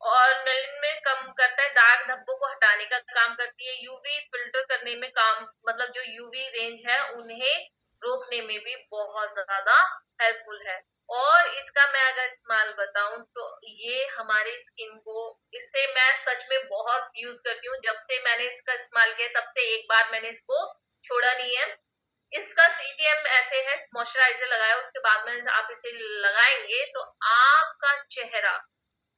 और मेलानिन में कम करता है, दाग धब्बों को हटाने का काम करती है, यूवी फिल्टर करने में काम, मतलब जो यूवी रेंज है उन्हें रोकने में भी बहुत ज्यादा हेल्पफुल है। और इसका मैं अगर इस्तेमाल बताऊं तो ये हमारी स्किन को, इससे मैं सच में बहुत यूज करती हूँ, जब से मैंने इसका इस्तेमाल किया तब से एक बार मैंने इसको छोड़ा नहीं है। इसका सीटीएम ऐसे है, मॉइस्चराइजर लगाया उसके बाद में आप इसे लगाएंगे तो आपका चेहरा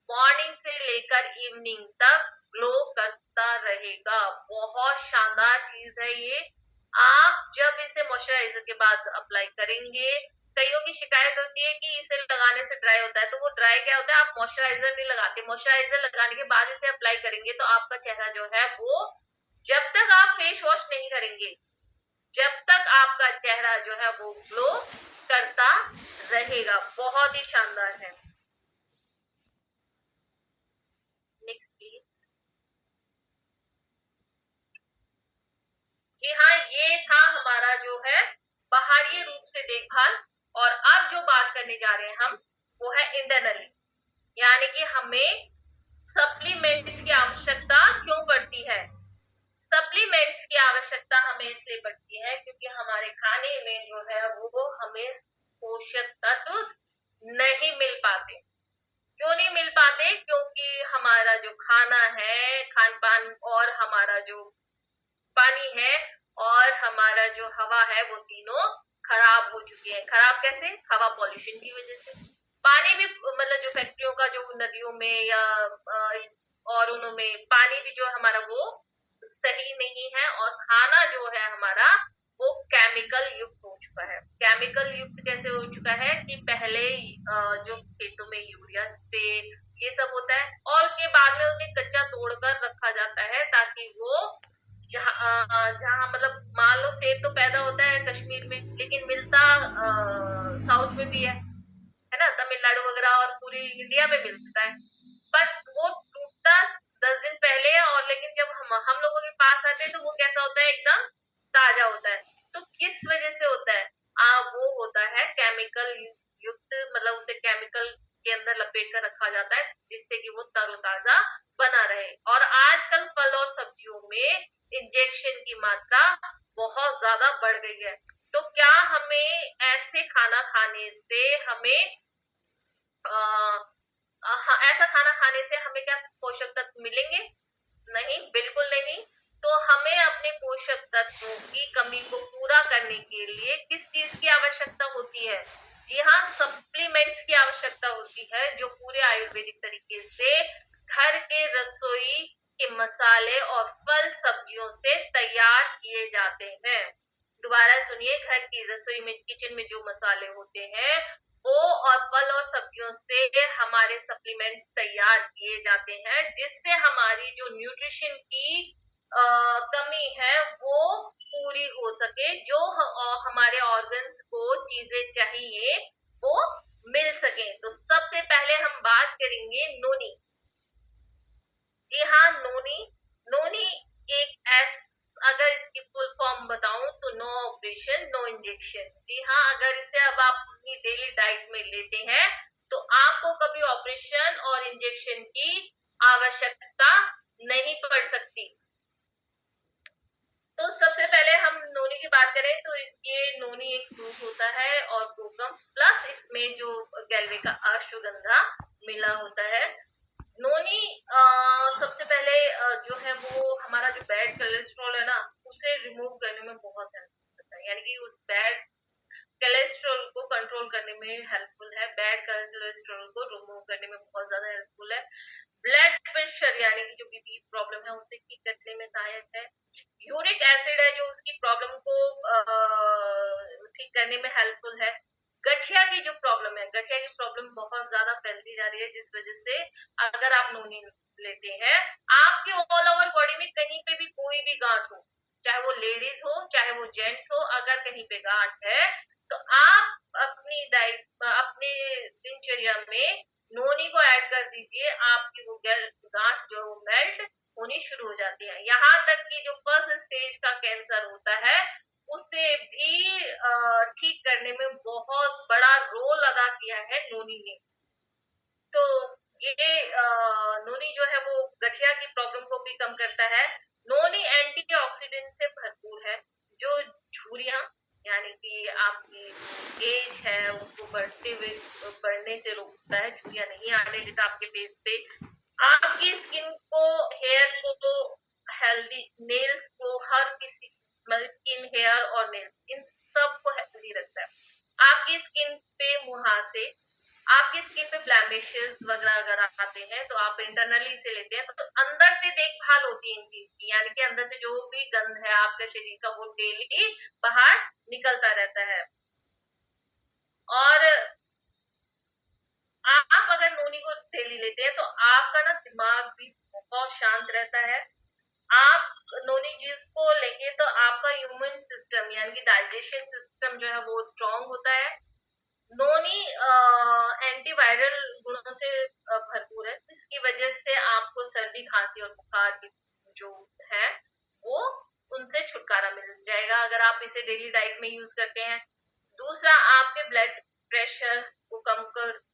मॉर्निंग से लेकर इवनिंग तक ग्लो करता रहेगा, बहुत शानदार चीज है ये। आप जब इसे मॉइस्चराइजर के बाद अप्लाई करेंगे, कईयों की शिकायत होती है कि इसे लगाने से ड्राई होता है, तो वो ड्राई क्या होता है, आप मॉइस्चराइजर नहीं लगाते, मॉइस्चराइजर लगाने के बाद इसे अप्लाई करेंगे तो आपका चेहरा जो है वो, जब तक आप फेस वॉश नहीं करेंगे, जब तक आपका चेहरा जो है वो ग्लो करता रहेगा, बहुत ही शानदार है। Next please. जी हाँ, ये था हमारा जो है बाहरी रूप से देखभाल। और अब जो बात करने जा रहे हैं हम, वो है इंटरनली, यानी कि हमें सप्लीमेंट्स की आवश्यकता क्यों पड़ती है। सप्लीमेंट्स की आवश्यकता हमें इसलिए पड़ती है क्योंकि हमारे खाने में जो है वो हमें पोषक तत्व नहीं मिल पाते। क्यों नहीं मिल पाते? क्योंकि हमारा जो खाना है, खान पान हमारा जो पानी है और हमारा जो हवा है वो तीनों खराब हो चुके हैं। खराब कैसे? हवा पॉल्यूशन की वजह से। पानी भी मतलब जो फैक्ट्रियों का जो नदियों में या और उनमें पानी भी जो हमारा वो सही नहीं है, और खाना जो है हमारा वो केमिकल युक्त हो चुका है। केमिकल युक्त कैसे हो चुका है कि पहले जो खेतों में यूरिया स्प्रे ये सब होता है, और उसके बाद में उन्हें कच्चा तोड़कर रखा जाता है ताकि वो जहाँ मतलब मान लो सेब तो पैदा होता है कश्मीर में, लेकिन मिलता साउथ में भी है ना, तमिलनाडु वगैरह और पूरी इंडिया में मिलता है, बट वो टूटता 10 दिन पहले है, और लेकिन जब हम लोगों के पास आते हैं तो वो कैसा होता है? एकदम ताजा होता है। तो किस वजह से होता है? वो होता है केमिकल युक्त, मतलब उसे केमिकल के अंदर लपेट कर रखा जाता है जिससे कि वो तरोताजा बना रहे। और आजकल फल और सब्जियों में इंजेक्शन की मात्रा बहुत ज्यादा बढ़ गई है। तो क्या हमें ऐसे खाना खाने से हमें ऐसा खाना खाने से हमें क्या पोषक तत्व मिलेंगे? नहीं, बिल्कुल नहीं। तो हमें अपने पोषक तत्वों की कमी को पूरा करने के लिए किस चीज की आवश्यकता होती है? जी हाँ, सप्लीमेंट्स की आवश्यकता होती है, जो पूरे आयुर्वेदिक तरीके से घर के रसोई के मसाले और फल सब्जियों से तैयार किए जाते हैं। दोबारा सुनिए, घर की रसोई में किचन में जो मसाले होते हैं वो और फल और सब्जियों से हमारे सप्लीमेंट्स तैयार किए जाते हैं, जिससे हमारी जो न्यूट्रिशन की कमी है वो पूरी हो सके, जो हमारे ऑर्गन्स को चीजें चाहिए वो मिल सके। तो सबसे पहले हम बात करेंगे नोनी। जी हाँ, नोनी। नोनी एक अगर इसकी फुल फॉर्म बताऊं तो नो ऑपरेशन नो इंजेक्शन। जी हाँ, अगर इसे अब आप अपनी डेली डाइट में लेते हैं तो आपको कभी ऑपरेशन और इंजेक्शन की आवश्यकता नहीं पड़ सकती। तो सबसे पहले हम नोनी की बात करें तो ये नोनी एक फ्रूट होता है और कोकम प्लस इसमें जो गैलवे का अश्वगंधा मिला होता है। नोनी सबसे पहले जो है वो हमारा जो बैड कोलेस्ट्रॉल है ना उसे रिमूव करने में बहुत हेल्प करता है, यानी कि उस बैड कोलेस्ट्रॉल को कंट्रोल करने में हेल्पफुल है, बैड कोलेस्ट्रॉल को रिमूव करने में बहुत ज्यादा हेल्पफुल है। ब्लड प्रेशर यानी कि जो बीपी प्रॉब्लम है उसे ठीक करने में सहायक है। यूरिक एसिड है जो उसकी प्रॉब्लम को ठीक करने में हेल्पफुल है। गठिया की जो प्रॉब्लम है, गठिया की प्रॉब्लम बहुत ज्यादा फैलती जा रही है, जिस वजह से अगर आप नोनी लेते हैं, आपके ऑल ओवर बॉडी में कहीं पे भी कोई भी गांठ हो, चाहे वो लेडीज हो चाहे वो जेंट्स हो, अगर कहीं पे गांठ है तो आप अपनी डाइट अपने दिनचर्या में नोनी को ऐड कर दीजिए, आपकी वो गांठ जो मेल्ट होनी शुरू हो जाती है। यहाँ तक कि जो फर्स्ट स्टेज का कैंसर होता है उसे भी ठीक करने में बहुत बड़ा रोल अदा किया है नोनी ने। तो ये नोनी जो है वो गठिया की प्रॉब्लम को भी कम करता है। नोनी एंटीऑक्सीडेंट से भरपूर है, जो झुर्रियां यानी कि आपकी एज है उसको बढ़ने से रोकता है, झुर्रियां नहीं आने देता आपके फेस पे। आपकी स्किन को, हेयर को हेल्दी, नेल्स को, हर किसी मतलब स्किन, हेयर और नेल्स इन सब को हेल्दी रखता है। आपकी स्किन पे मुहासे, आपकी स्किन पे ब्लैमिशेस वगैरह अगर आते हैं तो आप इंटरनली इसे लेते हैं तो अंदर से देखभाल होती है इन चीज की, यानी कि अंदर से जो भी गंद है आपके शरीर का वो डेली बाहर निकलता रहता है। और आप अगर नोनी को डेली लेते हैं तो आपका ना दिमाग भी बहुत शांत रहता है। आप नोनी जूस को लेंगे तो आपका इम्यून सिस्टम यानी कि डाइजेशन सिस्टम जो है वो स्ट्रांग होता है। नोनी एंटीवायरल गुणों से भरपूर है, इसकी वजह से आपको सर्दी, खांसी और बुखार की जो है वो उनसे छुटकारा मिल जाएगा अगर आप इसे डेली डाइट में यूज करते हैं। दूसरा, आपके ब्लड प्रेशर को कम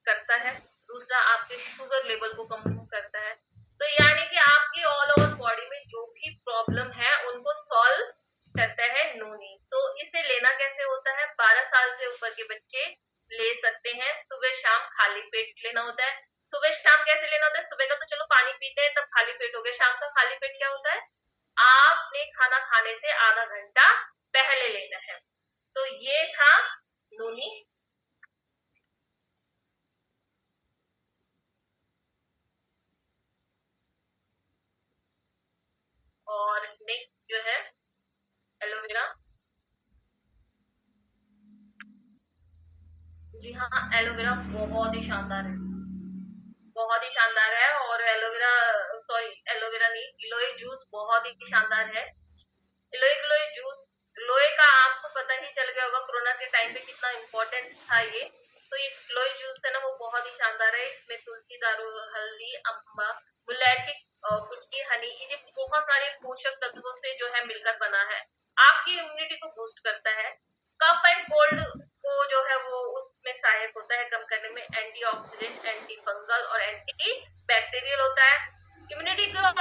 करता है। दूसरा, आपके शुगर लेवल को कम करता है। तो यानी कि आपकी ऑल ओवर बॉडी में जो भी प्रॉब्लम है उनको सॉल्व करता है नोनी। तो इसे लेना कैसे होता है? 12 साल से ऊपर के बच्चे ले सकते हैं। सुबह शाम खाली पेट लेना होता है। सुबह शाम कैसे लेना होता है? सुबह का तो चलो पानी पीते हैं तब खाली पेट हो गया, शाम का खाली पेट क्या होता है? खाने से आधा घंटा पहले लेना है। तो ये था नोनी। और नेक्स्ट जो है एलोवेरा। जी हाँ, एलोवेरा बहुत ही शानदार है, बहुत ही शानदार है। और एलोवेरा, सॉरी एलोवेरा नहीं, गिलोय जूस बहुत ही शानदार है। गिलोय जूस, गिलोय का आपको पता ही चल गया होगा कोरोना के टाइम पे कितना इम्पोर्टेंट था ये। तो ये गिलोय जूस है ना, वो बहुत ही शानदार है। इसमें तुलसी, दारू, हल्दी, अम्बा, मुलैठी, कुटकी, हनी, ये बहुत सारे पोषक तत्वों से जो है मिलकर बना है। आपकी इम्यूनिटी को बूस्ट करता है। कफ एंड कोल्ड को जो है वो उसमें सहायक होता है कम करने में। एंटीऑक्सीडेंट, एंटी फंगल और एंटी बैक्टीरियल होता है। इम्यूनिटी को और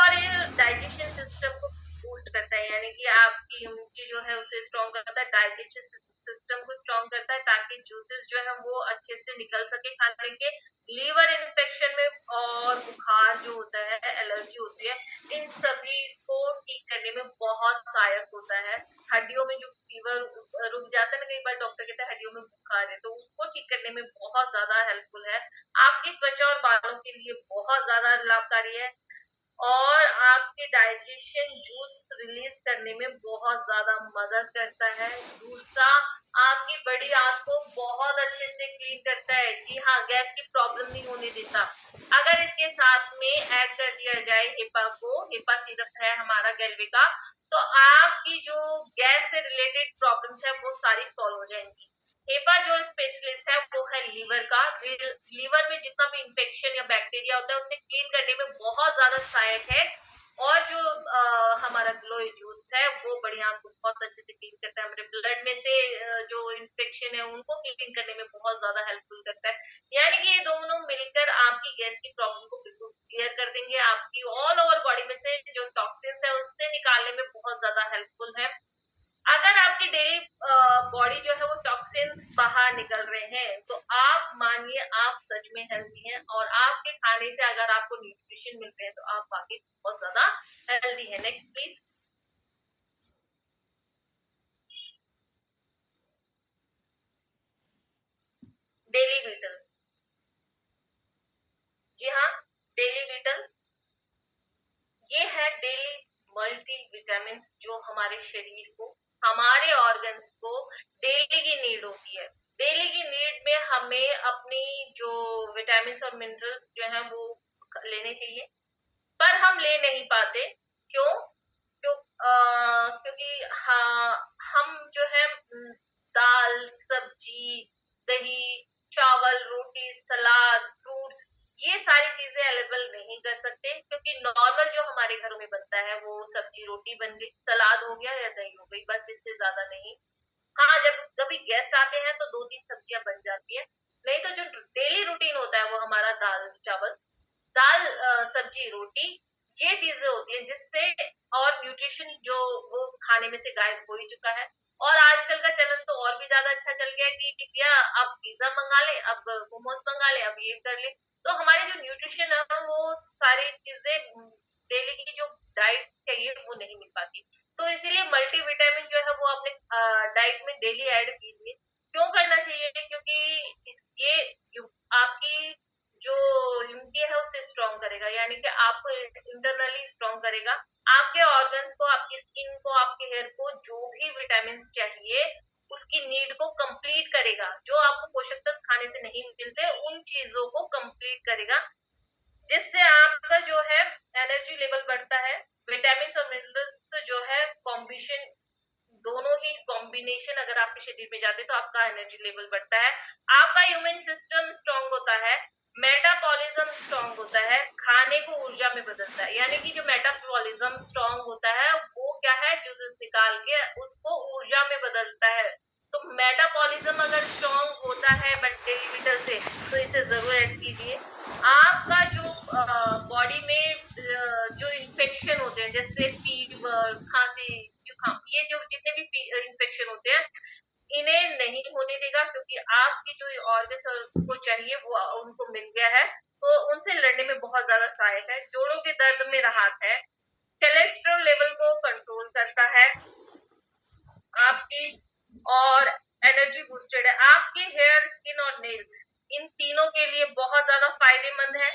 डाइजेशन सिस्टम को बूस्ट करता है, यानी कि आपकी इम्यूनिटी जो है उसे स्ट्रॉन्ग करता है, डाइजेशन सिस्टम को स्ट्रॉन्ग करता है ताकि जूसेस जो है वो अच्छे से निकल सके खाने के। लीवर इन्फेक्शन में और बुखार जो होता है, एलर्जी होती है, इन सभी को ठीक करने में बहुत सहायक होता है। हड्डियों में जो फीवर रुक जाता है ना, कई बार डॉक्टर कहता है हड्डियों में बुखार है, तो उसको ठीक करने में बहुत ज्यादा हेल्पफुल है। आपकी त्वचा और बालों के लिए बहुत ज्यादा लाभकारी है। और आपके डाइजेशन जूस रिलीज करने में बहुत ज्यादा मदद करता है। दूसरा, आपकी बड़ी आंत को बहुत अच्छे से क्लीन करता है। जी हाँ, गैस की प्रॉब्लम नहीं होने देता। अगर इसके साथ में ऐड कर दिया जाए हेपा को, हेपा सिरप है हमारा गैल्वे का, तो आपकी जो गैस से रिलेटेड प्रॉब्लम्स है वो सारी सॉल्व हो जाएंगी। हेपा जो स्पेशलिस्ट है वो है लीवर का। लीवर में जितना भी इंफेक्शन या बैक्टीरिया होता है उसे क्लीन करने में बहुत ज्यादा सहायक है। और जो हमारा ग्लोय जूस है वो बढ़िया आपको बहुत अच्छे से क्लीन करता है। हमारे ब्लड में से जो इन्फेक्शन है उनको क्लीन करने में बहुत ज्यादा हेल्पफुल करता है। यानी कि ये दोनों मिलकर आपकी गैस की प्रॉब्लम को बिल्कुल क्लियर कर देंगे। आपकी ऑल ओवर बॉडी में से जो टॉक्सिन्स है उससे निकालने में बहुत ज्यादा हेल्पफुल है। अगर आपकी डेली बॉडी जो है वो टॉक्सिन्स बाहर निकल रहे हैं तो आप मानिए आप सच में हेल्दी हैं। और आपके खाने से अगर आपको न्यूट्रिशन मिल रहे हैं तो आप वाकई बहुत ज्यादा हेल्दी है। Next please. Daily beetle. जी हाँ, डेली बीटल ये है डेली मल्टी विटामिन जो हमारे शरीर को, हमारे ऑर्गन्स को डेली की नीड होती है। डेली की नीड में हमें अपनी जो विटामिन और मिनरल्स जो है वो लेने चाहिए, पर हम ले नहीं पाते। क्यों? क्योंकि हाँ, हम जो है दाल, सब्जी, दही, चावल, रोटी, सलाद, फ्रूट्स, ये सारी चीजें अवेलेबल नहीं कर सकते। क्योंकि नॉर्मल जो हमारे घरों में बनता है वो सब्जी रोटी बन गई, सलाद हो गया या दही हो गई, बस इससे ज्यादा नहीं। हाँ, जब कभी गेस्ट आते हैं तो 2-3 सब्जियां बन जाती है। नहीं तो जो डेली रूटीन होता है वो हमारा दाल चावल, दाल सब्जी रोटी, ये चीजें होती है जिससे, और न्यूट्रिशन जो वो खाने में से गायब हो ही चुका है। और आजकल का चलन तो और भी ज्यादा अच्छा चल गया कि भैया अब पिज्जा मंगा ले, अब मोमोज मंगा ले, अब ये कर ले। तो हमारी जो न्यूट्रिशन है वो सारी चीजें डेली की जो डाइट चाहिए वो नहीं मिल पाती। तो इसीलिए मल्टीविटामिन जो है वो अपने डाइट में डेली ऐड कीजिए। क्यों करना चाहिए? क्योंकि ये आपकी जो इम्यूनिटी है उसे स्ट्रॉन्ग करेगा, यानी कि आपको इंटरनली स्ट्रॉन्ग करेगा। आपके ऑर्गन्स को, आपकी स्किन को, आपके हेयर को जो भी विटामिन चाहिए उसकी नीड को कंप्लीट करेगा। जो आपको पोषक तत्व खाने से नहीं मिलते उन चीजों को कंप्लीट करेगा, जिससे आपका जो है एनर्जी लेवल बढ़ता है। विटामिन और मिनरल्स जो है कॉम्बिनेशन, दोनों ही कॉम्बिनेशन अगर आपके शरीर में जाते तो आपका एनर्जी लेवल बढ़ता है, आपका इम्यून सिस्टम स्ट्रॉन्ग होता है, मेटाबॉलिज्म स्ट्रॉन्ग होता है, खाने को ऊर्जा में बदलता है। यानी कि जो मेटाबॉलिज्म स्ट्रॉन्ग होता है वो क्या है, जूसेस निकाल के उसको ऊर्जा में बदलता है। तो मेटाबॉलिज्म अगर स्ट्रॉन्ग होता है मल्टीविटामिन से तो इसे जरूर ऐड कीजिए। आपका जो बॉडी में जो इन्फेक्शन होते हैं जैसे फीवर, खांसी, जुकाम, ये जो जितने भी इन्फेक्शन होते हैं इन्हें नहीं होने देगा। क्योंकि आपकी जो ऑर्गन को चाहिए वो उनको मिल गया है, तो उनसे लड़ने में बहुत ज्यादा सहायक है। जोड़ों के दर्द में राहत है, कोलेस्ट्रॉल लेवल को कंट्रोल करता है आपकी, और एनर्जी बूस्टेड है। आपके हेयर, स्किन और नेल्स, इन तीनों के लिए बहुत ज्यादा फायदेमंद है।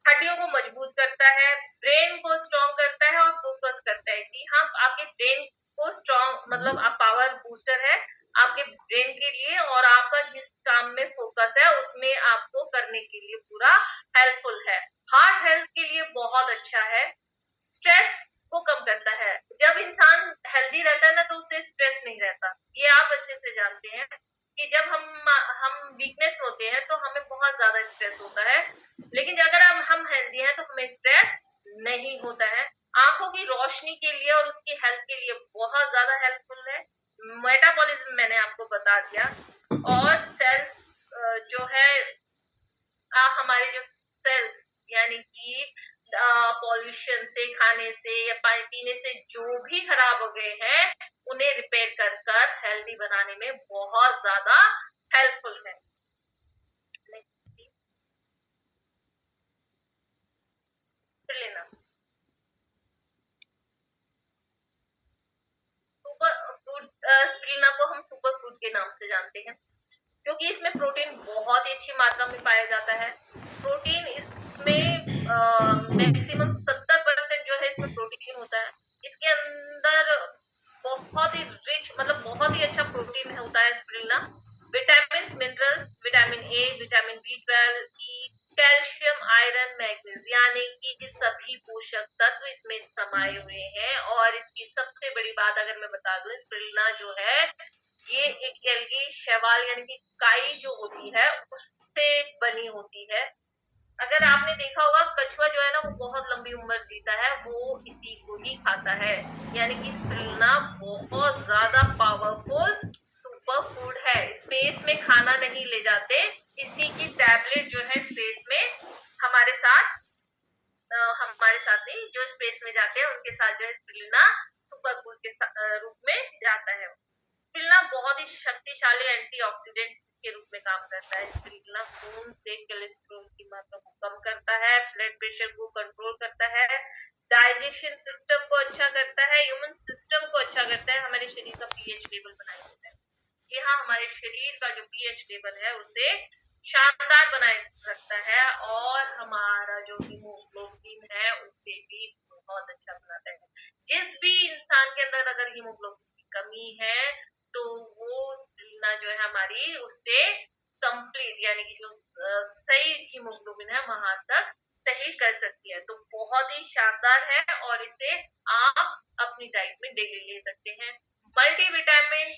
हड्डियों को मजबूत करता है, ब्रेन को स्ट्रॉन्ग करता है और फोकस करता है। कि हाँ, आपके ब्रेन को स्ट्रॉन्ग मतलब पावर बूस्टर है आपके ब्रेन के लिए, और आपका जिस काम में फोकस है उसमें आपको करने के लिए पूरा हेल्पफुल है। हार्ट हेल्थ के लिए बहुत अच्छा है, स्ट्रेस को कम करता है। जब इंसान हेल्दी रहता है ना तो उससे स्ट्रेस नहीं रहता, ये आप अच्छे से जानते हैं कि जब हम वीकनेस होते हैं तो हमें बहुत ज्यादा स्ट्रेस होता है, लेकिन अगर हम हेल्दी हैं तो हमें स्ट्रेस नहीं होता है। आंखों की रोशनी के लिए और उसकी हेल्थ के लिए बहुत ज्यादा हेल्पफुल है। मेटाबॉलिज्म मैंने आपको बता दिया, और सेल्स जो है हमारे जो सेल्स यानी कि पॉल्यूशन से, खाने से या पानी पीने से जो भी खराब हो गए हैं उन्हें रिपेयर कर कर हेल्दी बनाने में बहुत ज्यादा हेल्पफुल है। फिर लेना सुपर फूड, स्प्रुलिना को हम सुपर फूड के नाम से जानते हैं क्योंकि इसमें प्रोटीन बहुत ही अच्छी मात्रा में पाया जाता है। प्रोटीन इसमें मैक्सिमम 70% जो है इसमें प्रोटीन होता है। इसके अंदर बहुत ही रिच मतलब बहुत ही अच्छा प्रोटीन होता है spirulina. Vitamin, minerals, vitamin A, vitamin B12, E, calcium, iron, manganese यानी कि सभी पोषक तत्व इसमें समाये हुए हैं। और इसकी सबसे बड़ी बात अगर मैं बता दूं, स्प्रुलिना जो है ये एक एल्गी शैवाल यानी कि काई जो होती है उससे बनी होती है। अगर आपने देखा होगा कछुआ जो है ना वो बहुत लंबी उम्र जीता है, वो इसी को ही खाता है। यानी कि स्प्रुलिना बहुत ज्यादा पावरफुल सुपर फूड है। स्पेस में खाना नहीं ले जाते, इसी की टैबलेट जो है स्पेस में हमारे साथ नहीं, जो स्पेस में जाते हैं उनके साथ जो है स्प्रुलिना सुपर फूड के रूप में जाता है। स्प्रुलिना बहुत ही शक्तिशाली एंटीऑक्सीडेंट के रूप में काम करता है। स्प्रुलिना खून से कोलेस्ट्रॉल की मात्रा को कम करता है, ब्लड प्रेशर को कंट्रोल करता है, डाइजेशन सिस्टम को अच्छा करता है, इम्यून सिस्टम को अच्छा करता है, हमारे शरीर का पीएच लेवल बनाए रखता है। जी हाँ, हमारे शरीर का जो पीएच लेवल है उसे शानदार बनाए रखता है, और हमारा जो हीमोग्लोबिन है उसे भी बहुत अच्छा बनाता है। जिस भी इंसान के अंदर अगर हीमोग्लोबिन की कमी है तो वो स्प्रुलिना जो है हमारी उससे कंप्लीट यानी कि जो सही हीमोग्लोबिन है वहां तक सही कर सकती है। तो बहुत ही शानदार है, और इसे आप अपनी डाइट में डेली ले सकते हैं। मल्टीविटामिन,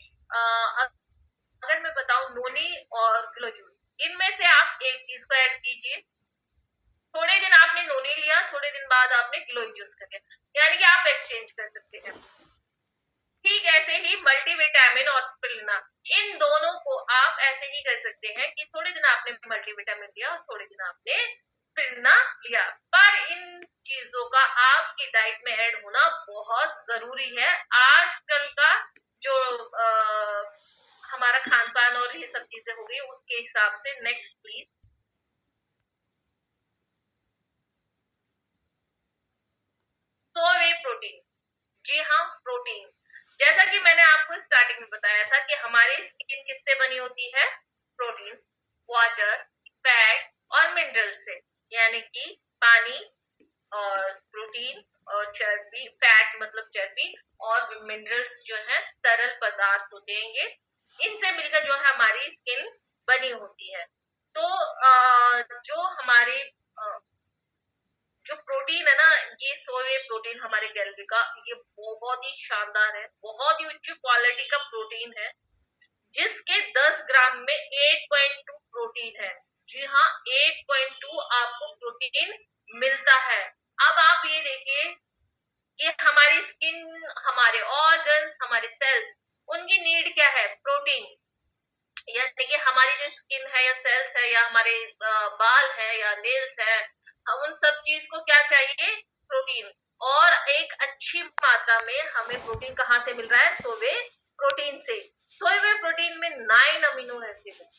अगर मैं बताऊं नोनी और ग्लोजूल, इनमें से आप एक चीज को ऐड कीजिए। थोड़े दिन आपने नोनी लिया, थोड़े दिन बाद आपने ग्लो यूज कर लिया, यानी कि आप एक्सचेंज कर सकते हैं। ठीक ऐसे ही मल्टीविटामिन और स्प्रुलिना, इन दोनों को आप ऐसे ही कर सकते हैं कि थोड़े दिन आपने मल्टीविटामिन लिया और थोड़े दिन आपने स्प्रुलिना लिया। पर इन चीजों का आपकी डाइट में ऐड होना बहुत जरूरी है। आजकल का जो हमारा खान पान और ये सब चीजें हो गई उसके हिसाब से। Next please. सोवे प्रोटीन, जी हाँ प्रोटीन, जैसा कि मैंने आपको स्टार्टिंग में बताया था कि हमारी स्किन किससे बनी होती है, प्रोटीन, वाटर, फैट और मिनरल से, यानी कि पानी और प्रोटीन और चर्बी, फैट मतलब चर्बी, और मिनरल्स जो है तरल पदार्थ होते हैं, ये इनसे मिलकर जो है हमारी स्किन बनी होती है। तो जो हमारे जो प्रोटीन है ना, ये सोए प्रोटीन हमारे गैलरी का ये बहुत ही शानदार है, बहुत ही उच्च क्वालिटी का प्रोटीन है, जिसके 10 ग्राम में 8.2 प्रोटीन है। जी हाँ, 8.2 आपको प्रोटीन मिलता है। अब आप ये देखिए कि हमारी स्किन, हमारे ऑर्गन, हमारे सेल्स, उनकी नीड क्या है, प्रोटीन। यानी कि हमारी जो स्किन है या सेल्स है या हमारे बाल है या नेल्स है, हम उन सब चीज को क्या चाहिए, प्रोटीन। और एक अच्छी मात्रा में हमें प्रोटीन कहाँ से मिल रहा है, सोए प्रोटीन से। सोए हुए प्रोटीन में 9 अमीनो एसिड है।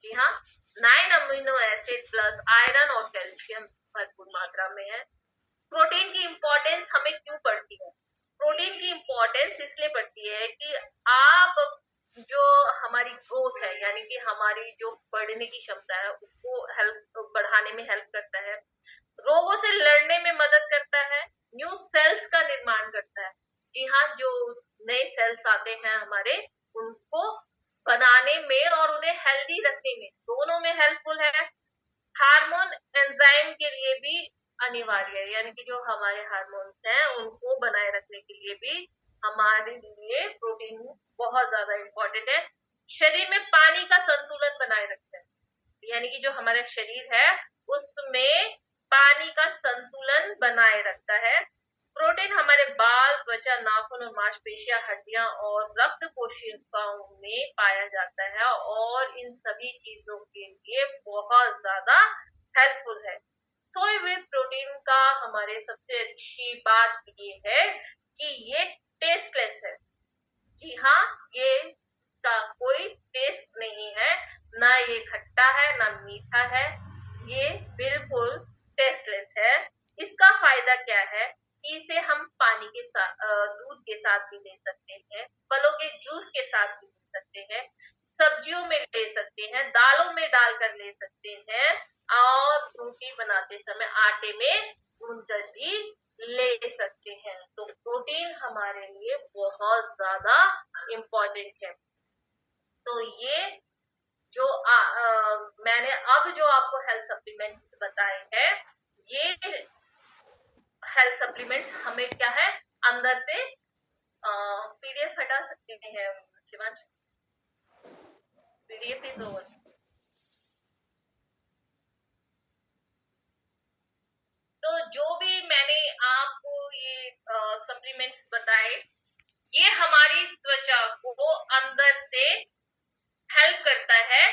जी हाँ, 9 अमीनो एसिड प्लस आयरन और कैल्शियम भरपूर मात्रा में है। प्रोटीन की इंपॉर्टेंस हमें क्यों करती है कि आप जो हमारी ग्रोथ है, यानी कि हमारी जो बढ़ने की क्षमता है, उसको हेल्प बढ़ाने में हेल्प करता है, रोगों से लड़ने में मदद करता है, न्यू सेल्स का निर्माण करता है। जी हाँ, जो नए सेल्स आते हैं हमारे, उनको बनाने में और उन्हें हेल्दी रखने में, दोनों में हेल्पफुल है। हार्मोन एंजाइम के लिए भी अनिवार्य है, यानी कि जो हमारे हार्मोन्स हैं उनको बनाए रखने के लिए भी हमारे लिए प्रोटीन बहुत ज्यादा इम्पोर्टेंट है। शरीर में पानी का संतुलन बनाए रखता है, यानी कि जो हमारा शरीर है उसमें पानी का संतुलन बनाए रखता है। प्रोटीन हमारे बाल, त्वचा, नाखून और मांसपेशियां, हड्डियां और रक्त कोशिकाओं में पाया जाता है और इन सभी चीजों के लिए बहुत ज्यादा हेल्पफुल है। सोए हुए प्रोटीन का हमारे सबसे अच्छी बात ये है कि ये टेस्टलेस है। जी हाँ, ये का कोई टेस्ट नहीं है, ना ये खट्टा है ना मीठा है, ये बिल्कुल टेस्टलेस है। इसका फायदा क्या है कि इसे हम पानी के साथ, दूध के साथ भी ले सकते हैं, फलों के जूस के साथ भी ले सकते हैं, सब्जियों में ले सकते हैं, दालों में डालकर ले सकते हैं और रोटी बनाते समय आटे में गूंथकर भी ले सकते हैं। तो प्रोटीन हमारे लिए बहुत ज्यादा इम्पोर्टेंट है। तो ये जो मैंने अब जो आपको हेल्थ सप्लीमेंट्स बताए हैं, ये हेल्थ सप्लीमेंट हमें क्या है, अंदर से पीडीएफ हटा सकते हैं शिवांश, पीडीएफ इज ओवर। तो जो भी मैंने आपको ये सप्लीमेंट्स बताए, ये हमारी त्वचा को अंदर से हेल्प करता है